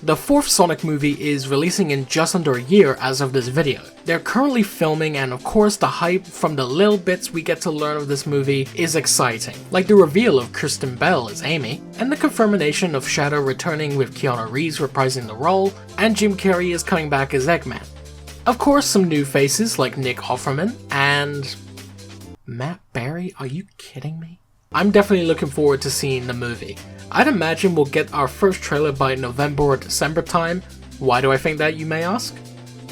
The fourth Sonic movie is releasing in just under a year as of this video. They're currently filming, and of course the hype from the little bits we get to learn of this movie is exciting, like the reveal of Kristen Bell as Amy, and the confirmation of Shadow returning with Keanu Reeves reprising the role, and Jim Carrey is coming back as Eggman. Of course, some new faces like Nick Offerman and Matt Berry. Are you kidding me? I'm definitely looking forward to seeing the movie. I'd imagine we'll get our first trailer by November or December time. Why do I think that, you may ask?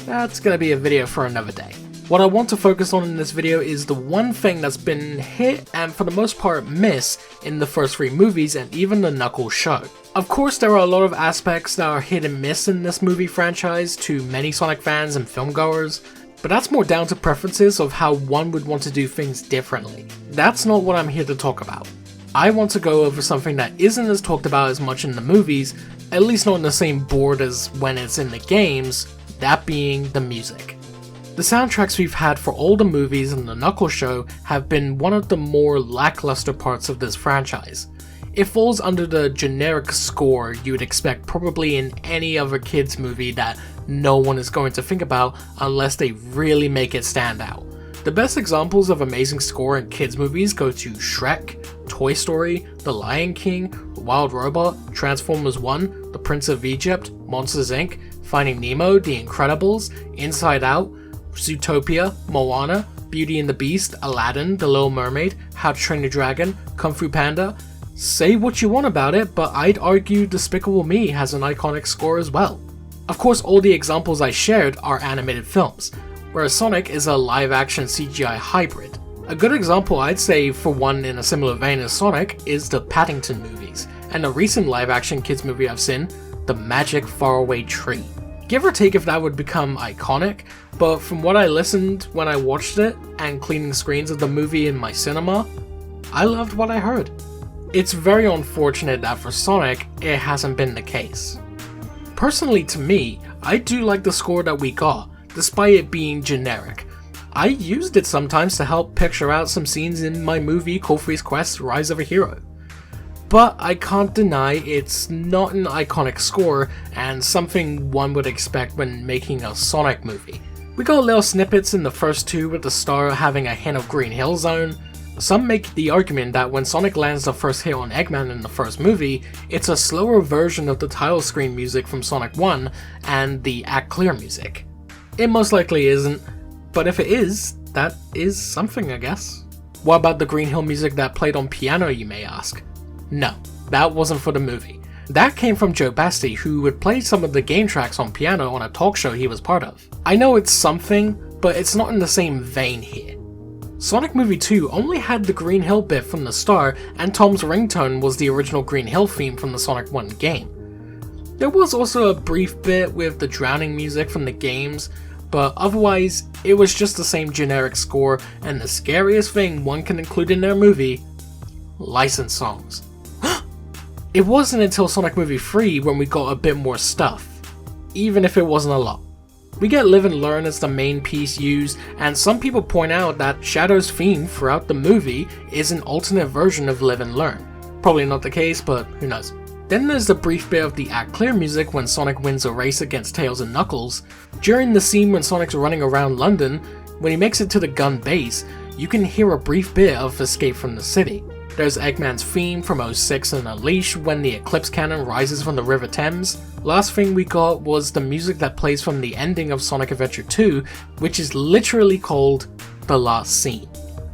That's gonna be a video for another day. What I want to focus on in this video is the one thing that's been hit and for the most part missed in the first three movies and even the Knuckles show. Of course, there are a lot of aspects that are hit and miss in this movie franchise to many Sonic fans and filmgoers, but that's more down to preferences of how one would want to do things differently. That's not what I'm here to talk about. I want to go over something that isn't as talked about as much in the movies, at least not on the same board as when it's in the games, that being the music. The soundtracks we've had for all the movies and the Knuckles show have been one of the more lackluster parts of this franchise. It falls under the generic score you would expect probably in any other kids movie that no one is going to think about unless they really make it stand out. The best examples of amazing score in kids movies go to Shrek, Toy Story, The Lion King, Wild Robot, Transformers 1, The Prince of Egypt, Monsters Inc., Finding Nemo, The Incredibles, Inside Out, Zootopia, Moana, Beauty and the Beast, Aladdin, The Little Mermaid, How to Train Your Dragon, Kung Fu Panda. Say what you want about it, but I'd argue Despicable Me has an iconic score as well. Of course, all the examples I shared are animated films, whereas Sonic is a live-action CGI hybrid. A good example I'd say for one in a similar vein as Sonic is the Paddington movies, and a recent live-action kids movie I've seen, The Magic Faraway Tree. Give or take if that would become iconic, but from what I listened when I watched it, and cleaning screens of the movie in my cinema, I loved what I heard. It's very unfortunate that for Sonic, it hasn't been the case. Personally to me, I do like the score that we got, despite it being generic. I used it sometimes to help picture out some scenes in my movie Kofi's Quest Rise of a Hero. But I can't deny it's not an iconic score and something one would expect when making a Sonic movie. We got little snippets in the first two with the star having a hint of Green Hill Zone. Some make the argument that when Sonic lands the first hit on Eggman in the first movie, it's a slower version of the title screen music from Sonic 1 and the Act Clear music. It most likely isn't, but if it is, that is something, I guess. What about the Green Hill music that played on piano, you may ask? No, that wasn't for the movie. That came from Joe Basti, who would play some of the game tracks on piano on a talk show he was part of. I know it's something, but it's not in the same vein here. Sonic Movie 2 only had the Green Hill bit from the start, and Tom's ringtone was the original Green Hill theme from the Sonic 1 game. There was also a brief bit with the drowning music from the games, but otherwise, it was just the same generic score, and the scariest thing one can include in their movie, licensed songs. It wasn't until Sonic Movie 3 when we got a bit more stuff, even if it wasn't a lot. We get Live and Learn as the main piece used, and some people point out that Shadow's theme throughout the movie is an alternate version of Live and Learn. Probably not the case, but who knows. Then there's the brief bit of the Act Clear music when Sonic wins a race against Tails and Knuckles. During the scene when Sonic's running around London, when he makes it to the gun base, you can hear a brief bit of Escape from the City. There's Eggman's theme from 06 and Unleash when the Eclipse Cannon rises from the River Thames. Last thing we got was the music that plays from the ending of Sonic Adventure 2, which is literally called The Last Scene.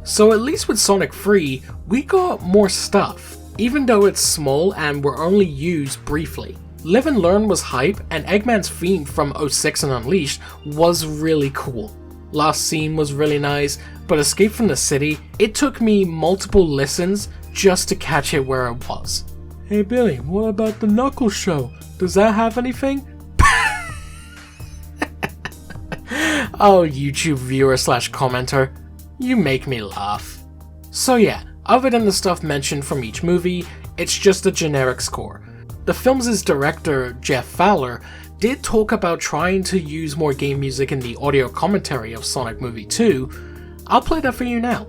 So at least with Sonic 3, we got more stuff, even though it's small and were only used briefly. Live and Learn was hype, and Eggman's theme from 06 and Unleashed was really cool. Last Scene was really nice, but Escape from the City, it took me multiple listens just to catch it where it was. Hey Billy, what about the Knuckles show? Does that have anything? Oh, YouTube viewer slash commenter, you make me laugh. So yeah, other than the stuff mentioned from each movie, it's just a generic score. The film's director, Jeff Fowler, did talk about trying to use more game music in the audio commentary of Sonic Movie 2. I'll play that for you now.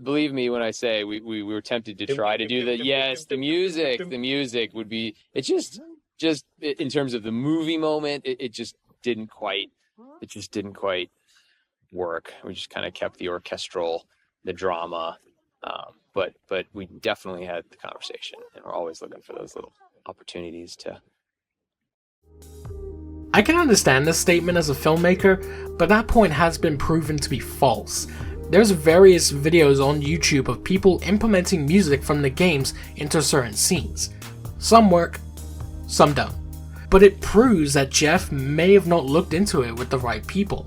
Believe me when I say we were tempted to try to do the music would be, it's just, just in terms of the movie moment, it just didn't quite work. We just kind of kept the orchestral, the drama, but we definitely had the conversation, and we're always looking for those little opportunities to. I can understand this statement as a filmmaker, but that point has been proven to be false. There's various videos on YouTube of people implementing music from the games into certain scenes. Some work, some don't. But it proves that Jeff may have not looked into it with the right people.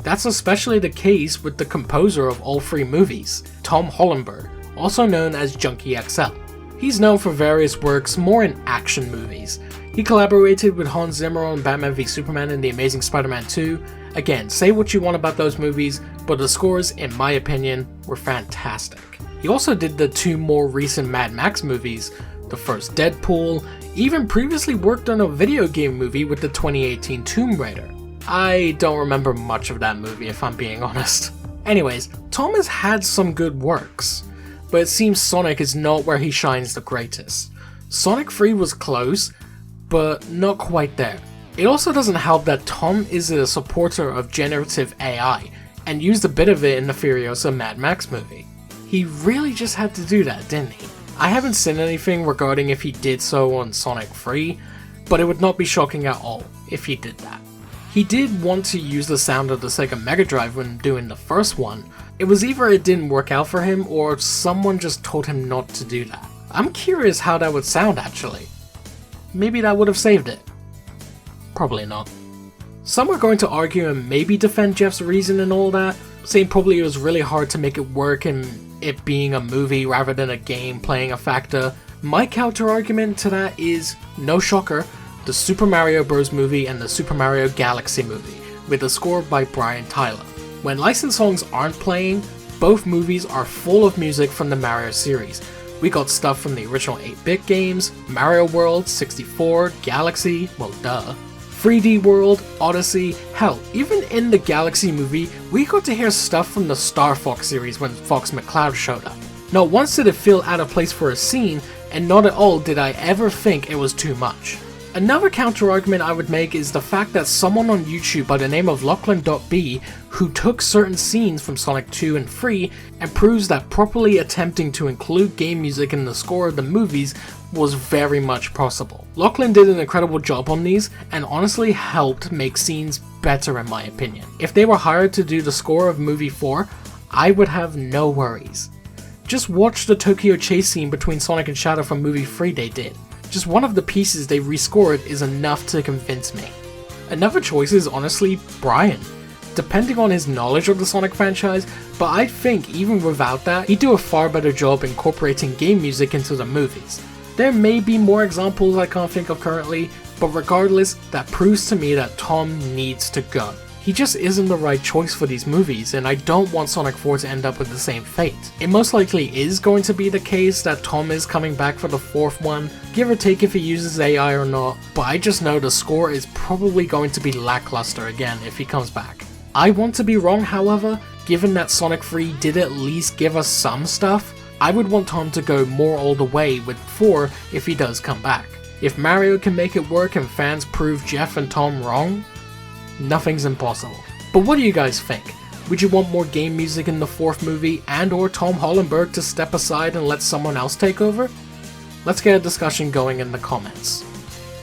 That's especially the case with the composer of all three movies, Tom Hollenberg, also known as Junkie XL. He's known for various works more in action movies. He collaborated with Hans Zimmer on Batman v Superman and The Amazing Spider-Man 2. Again, say what you want about those movies, but the scores, in my opinion, were fantastic. He also did the two more recent Mad Max movies, the first Deadpool, even previously worked on a video game movie with the 2018 Tomb Raider. I don't remember much of that movie if I'm being honest. Anyways, Tom has had some good works, but it seems Sonic is not where he shines the greatest. Sonic 3 was close, but not quite there. It also doesn't help that Tom is a supporter of generative AI, and used a bit of it in the Furiosa Mad Max movie. He really just had to do that, didn't he? I haven't seen anything regarding if he did so on Sonic 3, but it would not be shocking at all if he did that. He did want to use the sound of the Sega Mega Drive when doing the first one. It was either it didn't work out for him or someone just told him not to do that. I'm curious how that would sound actually. Maybe that would have saved it. Probably not. Some are going to argue and maybe defend Jeff's reason and all that, saying probably it was really hard to make it work and it being a movie rather than a game playing a factor. My counter argument to that is, no shocker, the Super Mario Bros. Movie and the Super Mario Galaxy movie, with a score by Brian Tyler. When licensed songs aren't playing, both movies are full of music from the Mario series. We got stuff from the original 8-bit games, Mario World, 64, Galaxy, well duh, 3D World, Odyssey, hell, even in the Galaxy movie, we got to hear stuff from the Star Fox series when Fox McCloud showed up. Not once did it feel out of place for a scene, and not at all did I ever think it was too much. Another counter-argument I would make is the fact that someone on YouTube by the name of Lachlan.b, who took certain scenes from Sonic 2 and 3 and proves that properly attempting to include game music in the score of the movies was very much possible. Lachlan did an incredible job on these and honestly helped make scenes better in my opinion. If they were hired to do the score of movie 4, I would have no worries. Just watch the Tokyo chase scene between Sonic and Shadow from movie 3 they did. Just one of the pieces they rescored is enough to convince me. Another choice is honestly Brian, depending on his knowledge of the Sonic franchise, but I think even without that, he'd do a far better job incorporating game music into the movies. There may be more examples I can't think of currently, but regardless, that proves to me that Tom needs to go. He just isn't the right choice for these movies, and I don't want Sonic 4 to end up with the same fate. It most likely is going to be the case that Tom is coming back for the fourth one, give or take if he uses AI or not, but I just know the score is probably going to be lackluster again if he comes back. I want to be wrong, however, given that Sonic 3 did at least give us some stuff. I would want Tom to go more all the way with 4 if he does come back. If Mario can make it work and fans prove Jeff and Tom wrong, nothing's impossible. But what do you guys think? Would you want more game music in the fourth movie and or Tom Hollenberg to step aside and let someone else take over? Let's get a discussion going in the comments.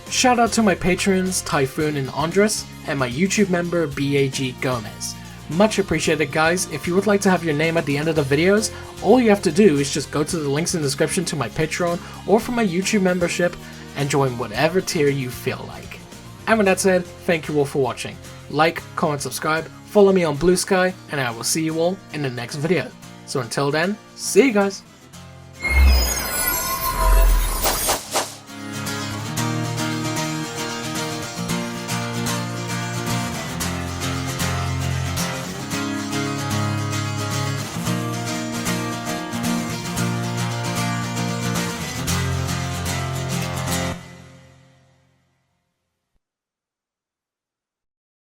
Shout out to my patrons Typhoon and Andres and my YouTube member BAG Gomez. Much appreciated guys. If you would like to have your name at the end of the videos, all you have to do is just go to the links in the description to my Patreon or for my YouTube membership and join whatever tier you feel like. And with that said, thank you all for watching. Like, comment, subscribe, follow me on Blue Sky, and I will see you all in the next video. So until then, see you guys!